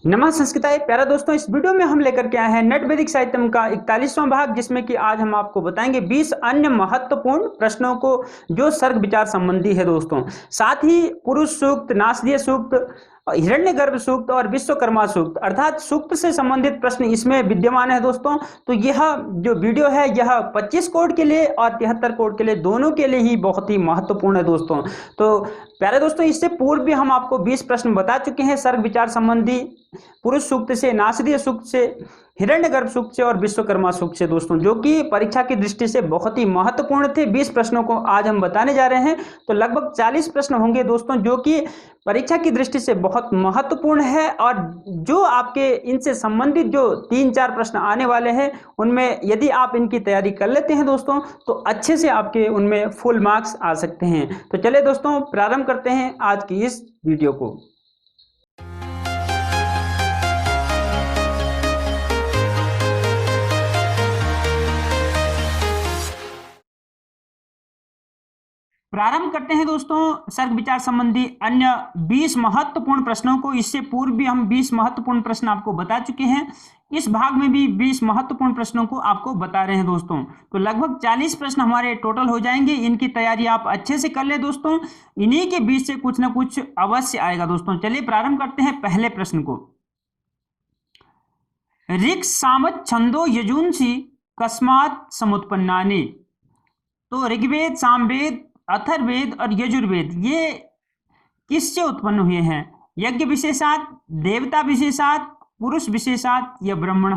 नमः संस्कृताय प्यारा दोस्तों, इस वीडियो में हम लेकर के आए हैं नट वैदिक साहित्यम का 41वां भाग, जिसमें कि आज हम आपको बताएंगे 20 अन्य महत्वपूर्ण प्रश्नों को जो सर्ग विचार संबंधी है दोस्तों। साथ ही पुरुष सूक्त, नासदीय सूक्त, हिरण्यगर्भ सूक्त और विश्वकर्मा सूक्त अर्थात सूक्त से संबंधित प्रश्न इसमें विद्यमान है दोस्तों। तो यह जो वीडियो है यह 25 कोड के लिए और 73 कोड के लिए, दोनों के लिए ही बहुत ही महत्वपूर्ण है दोस्तों। तो प्यारे दोस्तों, इससे पूर्व भी हम आपको 20 प्रश्न बता चुके हैं सर्ग विचार संबंधी, पुरुष सूक्त से, नासदीय सूक्त से, हिरण्यगर्भ सूक्त से और विश्वकर्मा सूक्त से दोस्तों, जो कि परीक्षा की दृष्टि से बहुत ही महत्वपूर्ण थे। 20 प्रश्नों को आज हम बताने जा रहे हैं। तो लगभग 40 प्रश्न होंगे दोस्तों, जो कि परीक्षा की दृष्टि से बहुत महत्वपूर्ण है। और जो आपके इनसे संबंधित जो 3-4 प्रश्न आने वाले हैं, उनमें यदि आप इनकी तैयारी कर लेते हैं दोस्तों, तो अच्छे से आपके उनमें फुल मार्क्स आ सकते हैं। तो चलिए दोस्तों, प्रारंभ करते हैं आज की इस वीडियो को। प्रारंभ करते हैं दोस्तों सर्ग विचार संबंधी अन्य 20 महत्वपूर्ण प्रश्नों को। इससे पूर्व भी हम 20 महत्वपूर्ण प्रश्न आपको बता चुके हैं। इस भाग में भी 20 महत्वपूर्ण प्रश्नों को आपको बता रहे हैं दोस्तों। तो लगभग 40 प्रश्न हमारे टोटल हो जाएंगे। इनकी तैयारी आप अच्छे से कर ले दोस्तों। इन्हीं के बीच से कुछ ना कुछ अवश्य आएगा दोस्तों। चलिए प्रारंभ करते हैं पहले प्रश्न को। ऋक् सामत छंदो यजुंसी कस्मात् समुत्पन्नानि। तो ऋग्वेद, सामवेद, अथर्ववेद और यजुर्वेद ये किससे उत्पन्न हुए हैं? यज्ञ विशेषात, देवता विशेषात, पुरुष विशेषात या ब्रह्मण।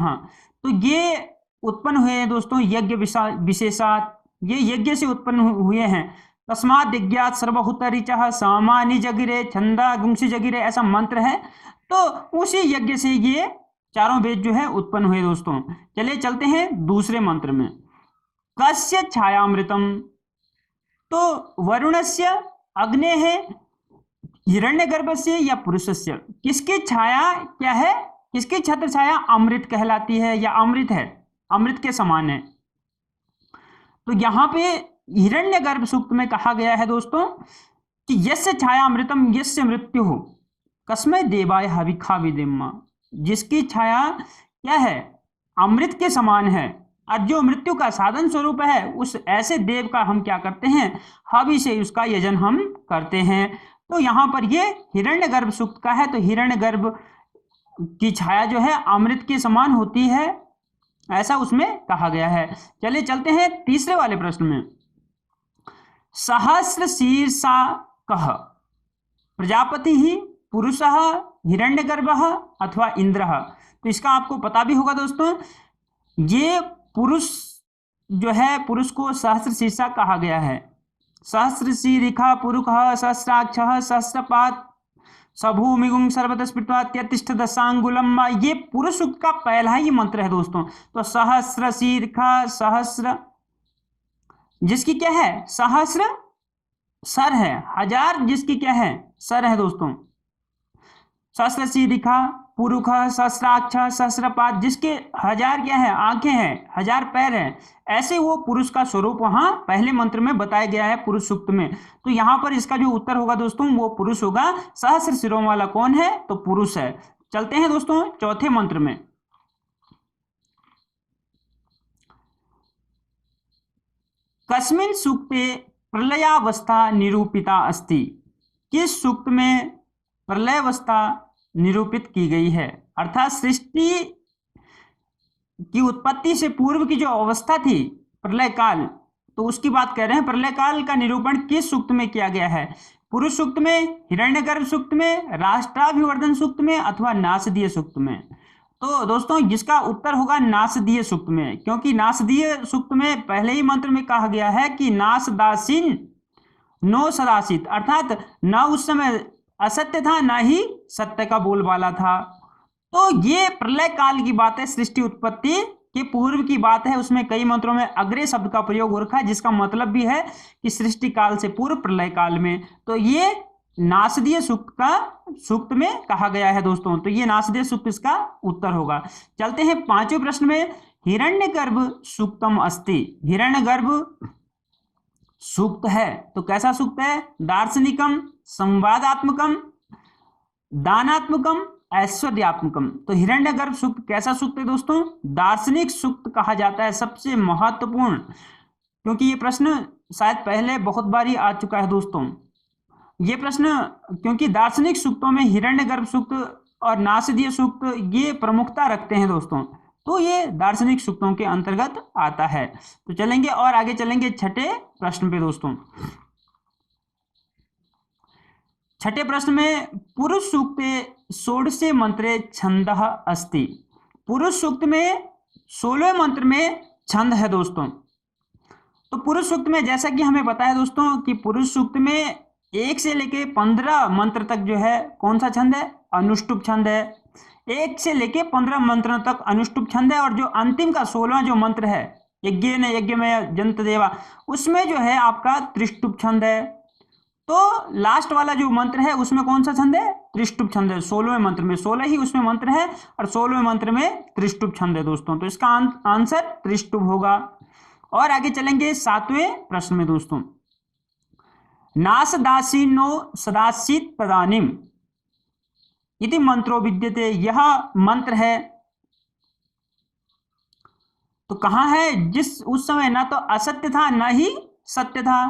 तो ये उत्पन्न हुए हैं दोस्तों यज्ञ विशेषात। ये यज्ञ से उत्पन्न हुए हैं। तस्मात् यज्ञात् सर्वभूत ऋचः सामानि जगिरे छंदा गुंसी जगिरे, ऐसा मंत्र है। तो उसी यज्ञ से ये चारों वेद जो है उत्पन्न हुए दोस्तों। चलिए चलते हैं दूसरे मंत्र में। कस्य छायामृतम। तो वरुणस्य, अग्नेः, हिरण्यगर्भस्य या पुरुषस्य, किसकी छाया क्या है? किसकी छत्र छाया अमृत कहलाती है या अमृत है, अमृत के समान है। तो यहां पे हिरण्यगर्भ सूक्त में कहा गया है दोस्तों कि यस्य छाया अमृतम यस्य मृत्यु कस्मै देवाय हविखा विदेम्मा। जिसकी छाया क्या है? अमृत के समान है, और जो मृत्यु का साधन स्वरूप है उस ऐसे देव का हम क्या करते हैं? हवि से उसका यजन हम करते हैं। तो यहां पर ये हिरण्यगर्भ सूक्त का है। तो हिरण्यगर्भ की छाया जो है अमृत के समान होती है, ऐसा उसमें कहा गया है। चलिए चलते हैं तीसरे वाले प्रश्न में। सहस्र शीर्षा कह प्रजापति ही, पुरुषः, हिरण्यगर्भः अथवा इंद्रः। तो इसका आपको पता भी होगा दोस्तों। ये पुरुष जो है, पुरुष को सहस्र शीर्षा कहा गया है। सहस्र शीरिखा पुरुषः सहस्राक्षः सहस्रपात सभूमिगुं सर्वतस्पृत्वा त्यतिष्ठ दशांगुलम। ये पुरुष सूक्त का पहला ही मंत्र है दोस्तों। तो सहस्र शीरिखा, सहस्र जिसकी क्या है? सहस्र सर है, हजार जिसकी क्या है? सर है दोस्तों। सहस्र शीरिखा पुरुष, सहस्राक्ष, सहस्रपाद जिसके हजार क्या है? आंखें हैं, हजार पैर हैं। ऐसे वो पुरुष का स्वरूप वहां पहले मंत्र में बताया गया है पुरुष सूक्त में। तो यहां पर इसका जो उत्तर होगा दोस्तों वो पुरुष होगा। सहस्र सिरों वाला कौन है? तो पुरुष है। चलते हैं दोस्तों चौथे मंत्र में। कस्मिन् सूक्ते प्रलयावस्था निरूपिता अस्ति। किस सूक्त में प्रलयावस्था निरूपित की गई है? अर्थात सृष्टि की उत्पत्ति से पूर्व की जो अवस्था थी प्रलय काल, तो उसकी बात कर रहे हैं। प्रलय काल का निरूपण किस सूक्त में किया गया है? पुरुष सूक्त में, हिरण्यगर्भ सूक्त में, राष्ट्राभिवर्धन सूक्त में अथवा नासदीय सूक्त में। तो दोस्तों जिसका उत्तर होगा नासदीय सूक्त में, क्योंकि नासदीय सूक्त में पहले ही मंत्र में कहा गया है कि नासदासीन नो सदासित, अर्थात न उस समय असत्य था ना ही सत्य का बोलबाला था। तो ये प्रलय काल की बात है, सृष्टि उत्पत्ति के पूर्व की बात है। उसमें कई मंत्रों में अग्रे शब्द का प्रयोग हो रखा है, जिसका मतलब भी है कि सृष्टि काल से पूर्व प्रलय काल में। तो ये नासदीय सूक्त में कहा गया है दोस्तों। तो ये नासदीय सूक्त इसका उत्तर होगा। चलते हैं पांचवें प्रश्न में। हिरण्यगर्भ सूक्तम अस्ति। हिरण्यगर्भ सूक्त है तो कैसा सूक्त है? दार्शनिकम, संवादात्मकम, दानात्मकम ऐश्वर्यात्मकम। तो हिरण्यगर्भ सूक्त कैसा सूक्त है दोस्तों? दार्शनिक सूक्त कहा जाता है, सबसे महत्वपूर्ण, क्योंकि ये प्रश्न शायद पहले बहुत बारी आ चुका है दोस्तों। ये प्रश्न, क्योंकि दार्शनिक सूक्तों में हिरण्यगर्भ सूक्त और नासदीय सूक्त ये प्रमुखता रखते हैं दोस्तों, तो ये दार्शनिक सूक्तों के अंतर्गत आता है। तो चलेंगे और आगे चलेंगे छठे प्रश्न पे दोस्तों। छठे प्रश्न में पुरुष सूक्ते षोडशे मंत्रे छंदः अस्ति। पुरुष सूक्त में 16वें मंत्र में छंद है दोस्तों। तो पुरुष सूक्त में जैसा कि हमें पता है दोस्तों कि पुरुष सूक्त में 1 से लेके 15 मंत्र तक जो है कौन सा छंद है? अनुष्टुप छंद है। 1 से लेके 15 मंत्रों तक अनुष्टुप छंद है, और जो अंतिम का 16वां जो मंत्र है, यज्ञ ने यज्ञ में जंत देवा, उसमें जो है आपका त्रिष्टुप छंद है। तो लास्ट वाला जो मंत्र है उसमें कौन सा छंद है? त्रिष्टुप छंद है। 16वें मंत्र में 16 ही उसमें मंत्र है, और 16वें मंत्र में त्रिष्टुप छंद है दोस्तों। तो इसका आंसर त्रिष्टुप होगा। और आगे चलेंगे 7वें प्रश्न में दोस्तों। नासदासीनो सदासीत तदानीम इति मंत्रो विद्यते। यह मंत्र है तो कहां है? जिस उस समय ना तो असत्य था न ही सत्य था।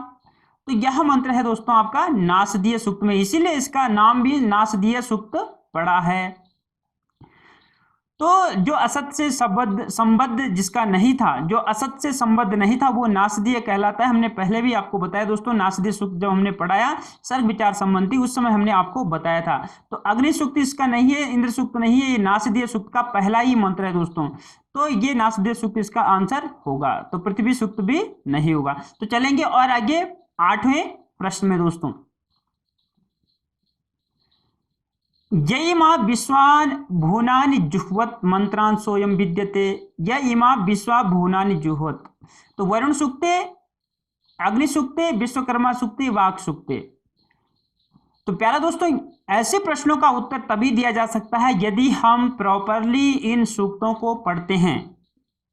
तो यह मंत्र है दोस्तों आपका नासदीय सूक्त में, इसीलिए इसका नाम भी नासदीय सूक्त पड़ा है। तो जो असत से संबद्ध जिसका नहीं था, जो असत से संबद्ध नहीं था, वो नासदीय कहलाता है। हमने पहले भी आपको बताया दोस्तों, नासदीय सूक्त जब हमने पढ़ाया सर्ग विचार संबंधी, उस समय हमने आपको बताया था। तो अग्नि सूक्त इसका नहीं है, इंद्र सूक्त नहीं है, ये नासदीय सूक्त का पहला ही मंत्र है दोस्तों। तो ये नासदीय सूक्त इसका आंसर होगा। तो पृथ्वी सूक्त भी नहीं होगा। तो चलेंगे और आगे 8वें प्रश्न में दोस्तों। य इमा विश्वान भुवनानि जुह्वत मंत्रान सोयम विद्यते। य इमा विश्वा भुवनानि जुह्वत। तो वरुण सूक्ते, अग्नि सूक्ते, विश्वकर्मा सूक्ते, वाक सूक्ते। तो प्यारा दोस्तों, ऐसे प्रश्नों का उत्तर तभी दिया जा सकता है यदि हम प्रॉपरली इन सूक्तों को पढ़ते हैं,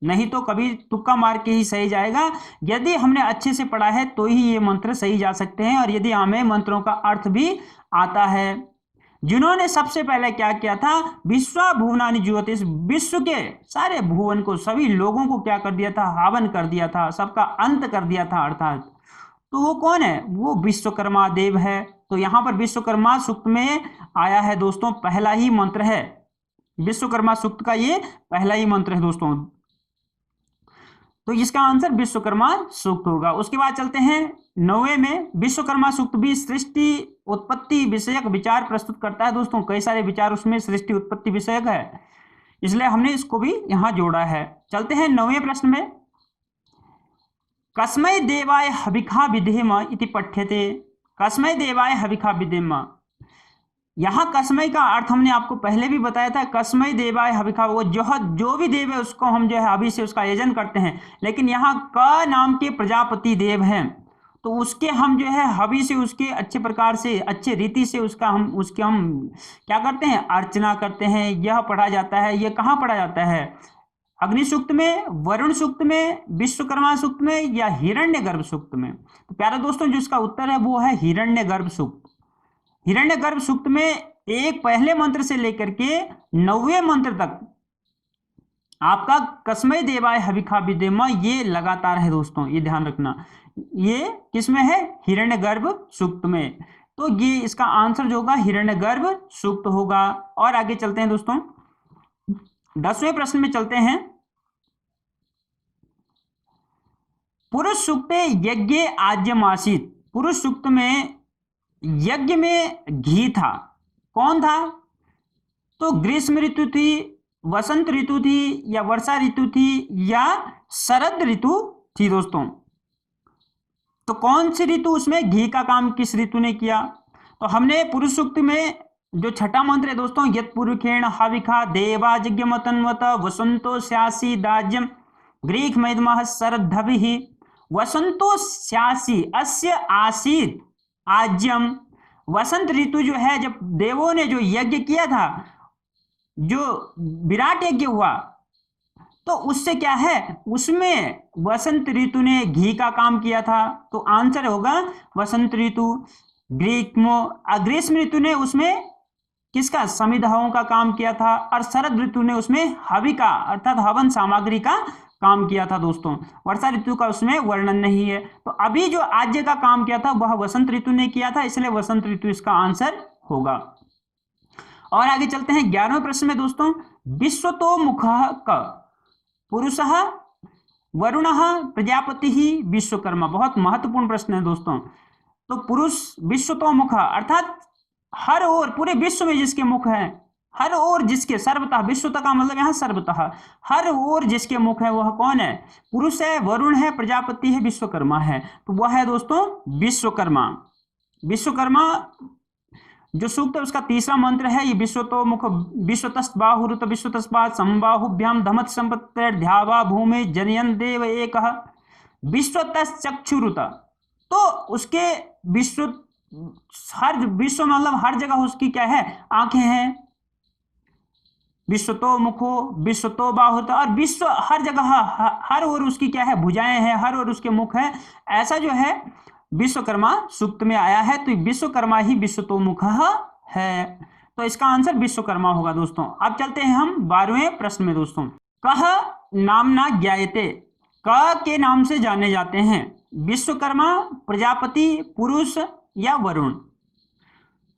नहीं तो कभी तुक्का मार के ही सही जाएगा। यदि हमने अच्छे से पढ़ा है तो ही ये मंत्र सही जा सकते हैं, और यदि हमें मंत्रों का अर्थ भी आता है। जिन्होंने सबसे पहले क्या किया था? विश्वा भुवनानि जुह्वत, इस विश्व के सारे भुवन को, सभी लोगों को क्या कर दिया था? हवन कर दिया था, सबका अंत कर दिया था अर्थात। तो वो कौन है? वो विश्वकर्मा देव है। तो यहां पर विश्वकर्मा सूक्त में आया है दोस्तों, पहला ही मंत्र है। विश्वकर्मा सूक्त का ये पहला ही मंत्र है दोस्तों। तो इसका आंसर विश्वकर्मा सूक्त होगा। उसके बाद चलते हैं 9वें में। विश्वकर्मा सूक्त भी सृष्टि उत्पत्ति विषयक विचार प्रस्तुत करता है दोस्तों। कई सारे विचार उसमें सृष्टि उत्पत्ति विषयक है, इसलिए हमने इसको भी यहां जोड़ा है। चलते हैं 9वें प्रश्न में। कस्मै देवाय हविखा विधेम इति पठ्यते। कस्मै देवाय हविखा विधेम, यहां कस्मै का अर्थ हमने आपको पहले भी बताया था। कस्मै देवाय हविखा, वो जो भी देव है उसको हम जो है हवि से उसका आयोजन करते हैं, लेकिन यहाँ क नाम के प्रजापति देव हैं, तो उसके हम जो है हवि से, उसके अच्छे प्रकार से, अच्छे रीति से उसके हम क्या करते हैं? अर्चना करते हैं। यह पढ़ा जाता है। यह कहाँ पढ़ा जाता है? अग्नि सूक्त में, वरुण सूक्त में, विश्वकर्मा सूक्त में, या हिरण्यगर्भ सूक्त में? तो प्यारे दोस्तों, जो इसका उत्तर है वो है हिरण्यगर्भ सूक्त। हिरण्यगर्भ सूक्त में एक पहले मंत्र से लेकर के 9वें मंत्र तक आपका कस्मै देवाय हविखा विधेम ये लगातार है दोस्तों, ये ध्यान रखना। ये किसमें है? हिरण्यगर्भ सूक्त में। तो ये इसका आंसर जो होगा हिरण्यगर्भ सूक्त होगा। और आगे चलते हैं दोस्तों, 10वें प्रश्न में चलते हैं। पुरुष सूक्ते यज्ञ आज्यम आसीत। पुरुष सूक्त में यज्ञ में घी था। कौन था? तो ग्रीष्म ऋतु थी, वसंत ऋतु थी, या वर्षा ऋतु थी, या शरद ऋतु थी दोस्तों। तो कौन सी ऋतु, उसमें घी का काम किस ऋतु ने किया? तो हमने पुरुष सूक्त में जो छठा मंत्र है दोस्तों, यत् पुरुषेण हविखा देवा यज्ञमतन्वत वसंतो स्यासी दाज्यम ग्रीक मैदमः शरद्धभिः। वसंतो स्यासी अस्य आसीत आज्यम। वसंत ऋतु जो है, जब देवों ने जो यज्ञ किया था, जो विराट यज्ञ हुआ, तो उससे क्या है? उसमें वसंत ऋतु ने घी का काम किया था। तो आंसर होगा वसंत ऋतु। ग्रीष्म ऋतु ने उसमें किसका, समिधाओं का काम किया था, और शरद ऋतु ने उसमें हविका अर्थात हवन सामग्री का काम किया था दोस्तों। वर्षा ऋतु का उसमें वर्णन नहीं है। तो अभी जो आज्य का काम किया था वह वसंत ऋतु ने किया था, इसलिए वसंत ऋतु इसका आंसर होगा। और आगे चलते हैं 11वें प्रश्न में दोस्तों, विश्वतोमुखः क पुरुषः वरुणः प्रजापति ही विश्वकर्मा। बहुत महत्वपूर्ण प्रश्न है दोस्तों। तो पुरुष विश्वतोमुख अर्थात हर ओर पूरे विश्व में जिसके मुख है, हर ओर जिसके, सर्वतः, विश्वतः का मतलब यहाँ सर्वतः, हर ओर जिसके मुख है वह कौन है, पुरुष है, वरुण है, प्रजापति है, विश्वकर्मा है। तो वह है दोस्तों विश्वकर्मा। विश्वकर्मा जो सूक्त है उसका तीसरा मंत्र है ये, विश्वतोमुख विश्वतस्त बाहुरुत विश्वतस्पाद संबाहुभ्याम धमत संपत्तिर्ध्यावा भूमि जनयन देव एकः विश्वतस् चक्षुरुत। तो उसके विश्व, हर विश्व मतलब हर जगह उसकी क्या है, आंखें हैं। विश्वतो मुखो विश्वतो बाहुत, और विश्व हर जगह, हर ओर उसकी क्या है, भुजाएं हैं, हर ओर उसके मुख है। ऐसा जो है विश्वकर्मा सूक्त में आया है। तो विश्वकर्मा ही विश्वतोमुख है। तो इसका आंसर विश्वकर्मा होगा दोस्तों। अब चलते हैं हम 12वें प्रश्न में दोस्तों, कह नामना ज्ञायते, क के नाम से जाने जाते हैं, विश्वकर्मा, प्रजापति, पुरुष या वरुण।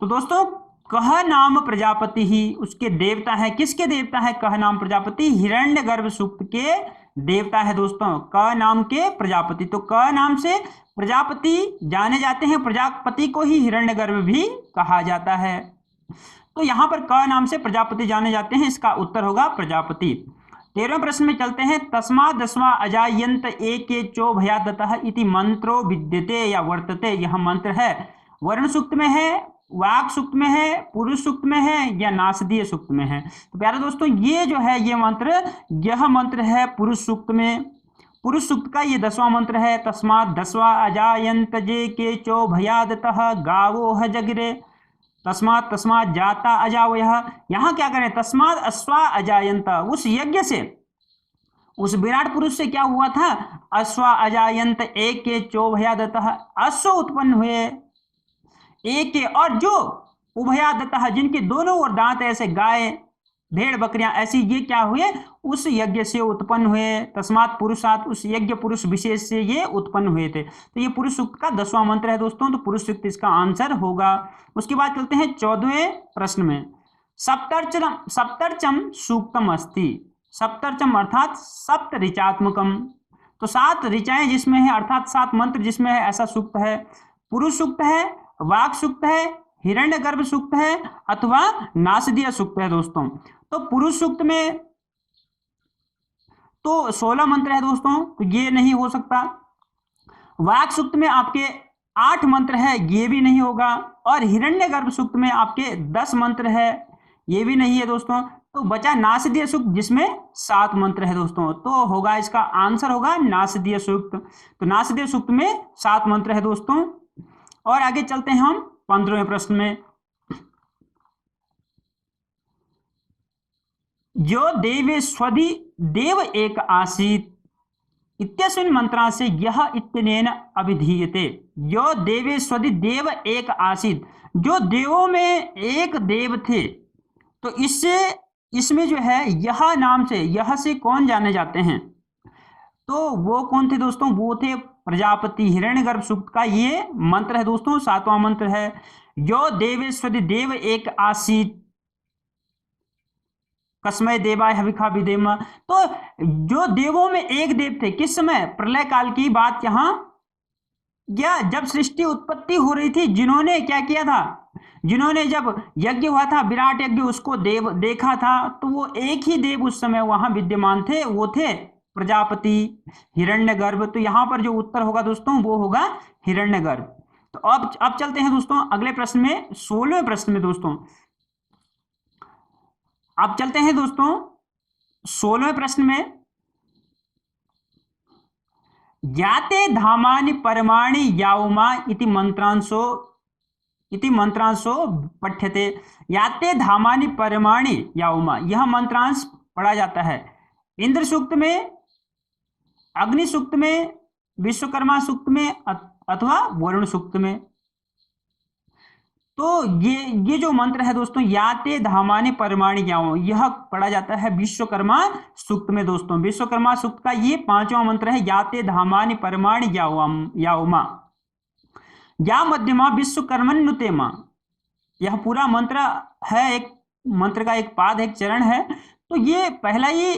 तो दोस्तों कह नाम प्रजापति ही उसके देवता है। किसके देवता है कह नाम प्रजापति, हिरण्यगर्भ सूक्त के देवता है दोस्तों, क नाम के प्रजापति। तो क नाम से प्रजापति जाने जाते हैं, प्रजापति को ही हिरण्यगर्भ भी कहा जाता है। तो यहां पर क नाम से प्रजापति जाने जाते हैं, इसका उत्तर होगा प्रजापति। 13वें प्रश्न में चलते हैं, तस्मा दस्वा अजायंत एके चो भयादतः इति मंत्रो विद्यते या वर्तते। यह मंत्र है वर्ण सूक्त में है, वाक सूक्त में है, पुरुष सूक्त में है या नासदीय सूक्त में है। तो प्यारे दोस्तों ये जो है ये मंत्र, यह मंत्र है पुरुष सूक्त में। पुरुष सूक्त का ये 10वां मंत्र है, तस्मात् दस्वा अजायंत जे के चो भयादतः गावो ह जगरे। तस्मात् तस्मात् जाता अजावयः। यहाँ क्या करें, तस्मात् अश्वा अजायंत, उस यज्ञ से, उस विराट पुरुष से क्या हुआ था, अश्वा अजायंत एक के चो भयादतः, अश्व उत्पन्न हुए एक के, और जो उभयादतः जिनके दोनों ओर दांत ऐसे, गाय भेड़ बकरियां ऐसी, ये क्या हुए, उस यज्ञ से उत्पन्न हुए। तस्मात् पुरुषात्, उस यज्ञ पुरुष विशेष से ये उत्पन्न हुए थे। तो ये पुरुष सूक्त का 10वां मंत्र है दोस्तों। तो पुरुष सूक्त इसका आंसर होगा। उसके बाद चलते हैं 14वें प्रश्न में, सप्तर्चम सूक्तम अस्ति। सप्तर्चम अर्थात सप्त ऋचात्मकम, तो 7 ऋचाएं जिसमें है अर्थात 7 मंत्र जिसमें है ऐसा सूक्त है। पुरुष सूक्त है, वाक सूक्त है, हिरण्यगर्भ सूक्त है अथवा नासदीय सूक्त है दोस्तों। तो पुरुष सूक्त में तो 16 मंत्र है दोस्तों, तो ये नहीं हो सकता। वाक सूक्त में आपके 8 मंत्र है, ये भी नहीं होगा। और हिरण्यगर्भ सूक्त में आपके 10 मंत्र है, ये भी नहीं है दोस्तों। तो बचा नासदीय सूक्त जिसमें 7 मंत्र है दोस्तों। तो होगा इसका आंसर होगा नासदीय सूक्त। तो नासदीय सूक्त में 7 मंत्र है दोस्तों। और आगे चलते हैं हम 15वें प्रश्न में, जो देवेश्वरी देव एक आसीत इत्यस्मिन् मंत्रा से यह इत्यनेन अभिधीयते। यो देवेश्वरी देव एक आसीत, जो देवों में एक देव थे। तो इससे, इसमें जो है यह नाम से, यह से कौन जाने जाते हैं, तो वो कौन थे दोस्तों, वो थे प्रजापति। हिरण्यगर्भ सूक्त का ये मंत्र है दोस्तों, 7वां मंत्र है, यो देवेश्वरी देव एक आसीत कस्मय देवाय हविखा विदेम। तो जो देवों में एक देव थे, किस समय, प्रलय काल की बात यहाँ, या जब सृष्टि उत्पत्ति हो रही थी, जिन्होंने क्या किया था, जिन्होंने जब यज्ञ हुआ था विराट यज्ञ उसको देव देखा था, तो वो एक ही देव उस समय वहां विद्यमान थे, वो थे प्रजापति, हिरण्यगर्भ। तो यहां पर जो उत्तर होगा दोस्तों वो होगा हिरण्यगर्भ। तो अब चलते हैं दोस्तों अगले प्रश्न में, 16वें प्रश्न में दोस्तों। अब चलते हैं दोस्तों 16वें प्रश्न में, ज्ञाते धामानि परमाणि याउमा इति मंत्रांशो पठ्यते। याते धामानि परमाणि याउमा, यह मंत्रांश पढ़ा जाता है इंद्र सूक्त में, अग्नि सूक्त में, विश्वकर्मा सूक्त में अथवा वरुण सूक्त में। तो ये जो मंत्र है दोस्तों, याते धामानि परमाणि ज्ञाओ, यह पढ़ा जाता है विश्वकर्मा सूक्त में दोस्तों। विश्वकर्मा सूक्त का ये 5वां मंत्र है, याते धामानि परमाणि ज्ञाओमा या मध्यमा विश्वकर्मन्नुतेमा। यह पूरा मंत्र है, एक मंत्र का एक पाद, एक चरण है। तो ये पहला ही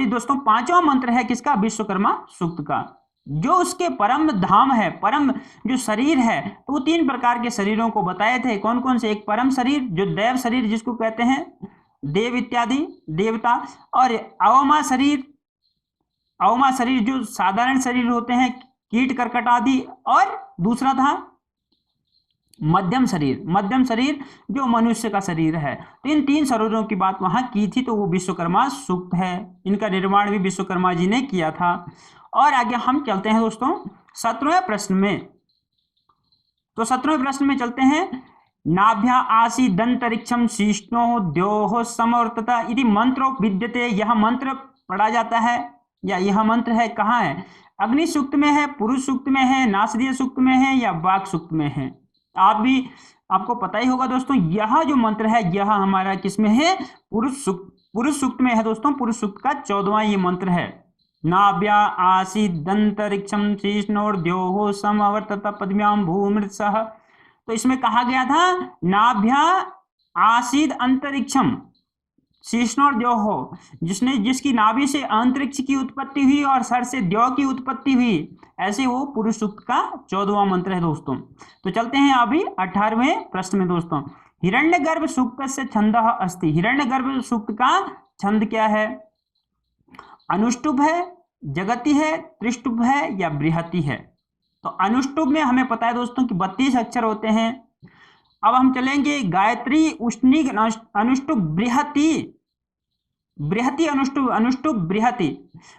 दोस्तों 5वां मंत्र है किसका, विश्वकर्मा सूक्त का। जो उसके परम धाम है, परम जो शरीर है, तो वो 3 प्रकार के शरीरों को बताए थे। कौन कौन से, एक परम शरीर जो देव शरीर जिसको कहते हैं देव इत्यादि देवता, और अवमा शरीर जो साधारण शरीर होते हैं कीट कर्कट आदि, और दूसरा था मध्यम शरीर जो मनुष्य का शरीर है। तो इन 3 शरीरों की बात वहां की थी, तो वो विश्वकर्मा सूक्त है। इनका निर्माण भी विश्वकर्मा जी ने किया था। और आगे हम चलते हैं दोस्तों 17वें प्रश्न में। तो 17वें प्रश्न में चलते हैं। नाभ्या आसी दंतरिक्षम शीष्णो द्योः समवर्तता इति मंत्रो विद्यते। यह मंत्र पढ़ा जाता है, या यह मंत्र है कहाँ है, अग्नि सूक्त में है, पुरुष सूक्त में है, नासदीय सूक्त में है, या वाक सूक्त में है। आपको पता ही होगा दोस्तों, यह जो मंत्र है यह हमारा किसमें है, पुरुष सूक्त में है दोस्तों। पुरुष सूक्त का 14वां ये मंत्र है। नाभ्या आसी दंतरिक्षम शीष्णोर्द्योः समवर्तत पद्म्यां भूमृत्सह। तो इसमें कहा गया था नाभ्या आसीद अंतरिक्षम शीष्णोर्द्योः, जिसकी नाभि से अंतरिक्ष की उत्पत्ति हुई और सर से द्यौ की उत्पत्ति हुई, ऐसे वो पुरुष सूक्त का 14वां मंत्र है दोस्तों। तो चलते हैं अभी 18वें प्रश्न में दोस्तों। हिरण्यगर्भ सूक्त से छंदः अस्ति। हिरण्यगर्भ सूक्त का छंद क्या है, अनुष्टुभ है, जगति है, त्रिष्टुभ है, या बृहति है। तो अनुष्टुभ में हमें पता है दोस्तों कि 32 अक्षर होते हैं। अब हम चलेंगे गायत्री, उष्णिक, अनुष्टुभ, बृहति, अनुष्टुभ,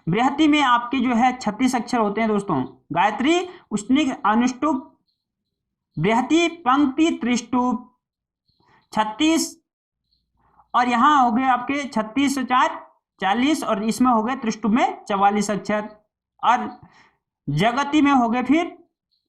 बृहति में आपके जो है 36 अक्षर होते हैं दोस्तों। गायत्री, उष्णिक, अनुष्टुभ, बृहति, पंक्ति, त्रिष्टुभ 36, और यहां हो गए आपके 36 4 40, और इसमें हो गए त्रिष्टुभ में 44 अक्षर, और जगति में हो गए फिर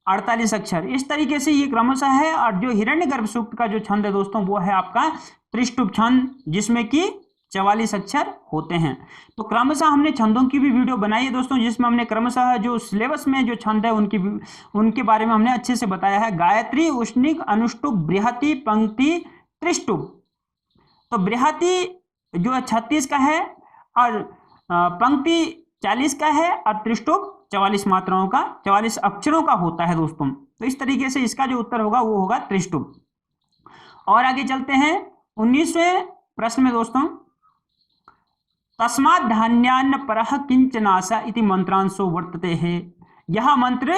48 अक्षर। इस तरीके से ये क्रमशः है। और जो हिरण्यगर्भ सूक्त का जो छंद है दोस्तों वो है आपका त्रिष्टुभ छंद, जिसमें कि 44 अक्षर होते हैं। तो क्रमशः हमने छंदों की भी वीडियो बनाई है दोस्तों, जिसमें हमने क्रमशः जो सिलेबस में जो छंद है उनके बारे में हमने अच्छे से बताया है। गायत्री, उष्णिक, अनुष्टुभ, बृहति, पंक्ति, त्रिष्टुभ। तो बृहति जो है 36 का है, और पंक्ति 40 का है, और त्रिष्टुभ 44 मात्राओं का, 44 अक्षरों का होता है दोस्तों। तो इस तरीके से इसका जो उत्तर होगा वो होगा त्रिष्टुभ। और आगे चलते हैं 19वें प्रश्न में दोस्तों। तस्मात् धान्यान्न परः किंचनासा इति मंत्रांशो वर्तते है। यह मंत्र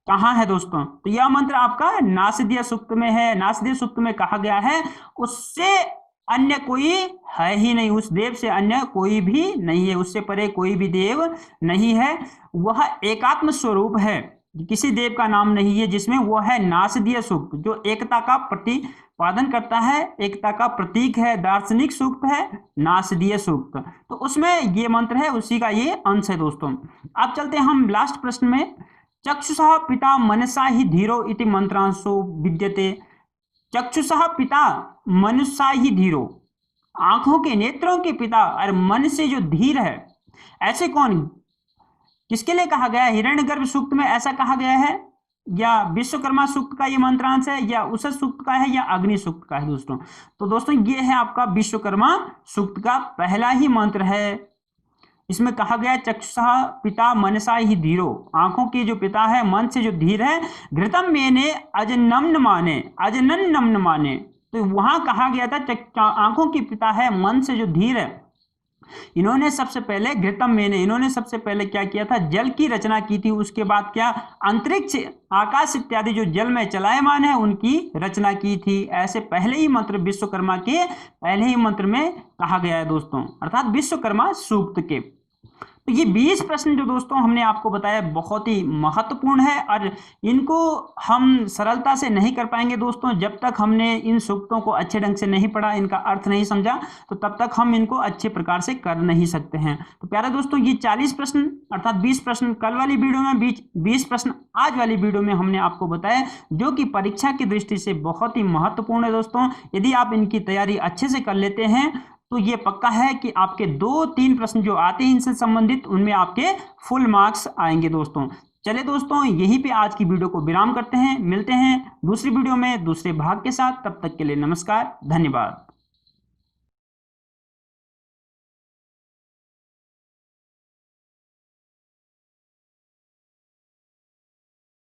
कहाँ है दोस्तों, तो यह मंत्र आपका नासदीय सूक्त में है। नासदीय सूक्त में कहा गया है उससे अन्य कोई है ही नहीं, उस देव से अन्य कोई भी नहीं है, उससे परे कोई भी देव नहीं है। वह एकात्म स्वरूप है, किसी देव का नाम नहीं है जिसमें, वो है नासदीय सूक्त, जो एकता का प्रतिपादन करता है, एकता का प्रतीक है। दार्शनिक सूक्त है नासदीय सूक्त, तो उसमें ये मंत्र है, उसी का ये अंश है दोस्तों। अब चलते हैं हम लास्ट प्रश्न में। चक्षुषः पिता मनसा ही धीरो इति मंत्रांशो विद्यते। चक्षुषः पिता मनसा ही धीरो, आंखों के नेत्रों के पिता और मन से जो धीर है, ऐसे कौन, किसके लिए कहा गया है? हिरण्यगर्भ सूक्त में ऐसा कहा गया है, या विश्वकर्मा सूक्त का ये मंत्रांश है, या उषस सूक्त का है, या अग्नि सूक्त का है दोस्तों। तो दोस्तों ये है आपका विश्वकर्मा सूक्त का पहला ही मंत्र है। इसमें कहा गया चक्षुषः पिता मनसा ही धीरो, आंखों के जो पिता है, मन से जो धीर है। घृतम मेने अजनन्न माने, तो वहां कहा गया था आंखों के पिता है, मन से जो धीर है। इन्होंने सबसे पहले घृतम मेने, इन्होंने सबसे पहले क्या किया था, जल की रचना की थी। उसके बाद क्या, अंतरिक्ष, आकाश इत्यादि जो जल में चलायमान है उनकी रचना की थी। ऐसे पहले ही मंत्र विश्वकर्मा के पहले ही मंत्र में कहा गया है दोस्तों, अर्थात विश्वकर्मा सूक्त के। तो ये 20 प्रश्न जो दोस्तों हमने आपको बताया बहुत ही महत्वपूर्ण है और इनको हम सरलता से नहीं कर पाएंगे दोस्तों जब तक हमने इन सूक्तों को अच्छे ढंग से नहीं पढ़ा, इनका अर्थ नहीं समझा, तो तब तक हम इनको अच्छे प्रकार से कर नहीं सकते हैं। तो प्यारे दोस्तों, ये 40 प्रश्न अर्थात 20 प्रश्न कल वाली वीडियो में, 20 प्रश्न आज वाली वीडियो में हमने आपको बताया, जो कि परीक्षा की दृष्टि से बहुत ही महत्वपूर्ण है दोस्तों। यदि आप इनकी तैयारी अच्छे से कर लेते हैं तो ये पक्का है कि आपके 2-3 प्रश्न जो आते हैं इनसे संबंधित, उनमें आपके फुल मार्क्स आएंगे दोस्तों। चलिए दोस्तों, यहीं पे आज की वीडियो को विराम करते हैं। मिलते हैं दूसरी वीडियो में दूसरे भाग के साथ। तब तक के लिए नमस्कार, धन्यवाद।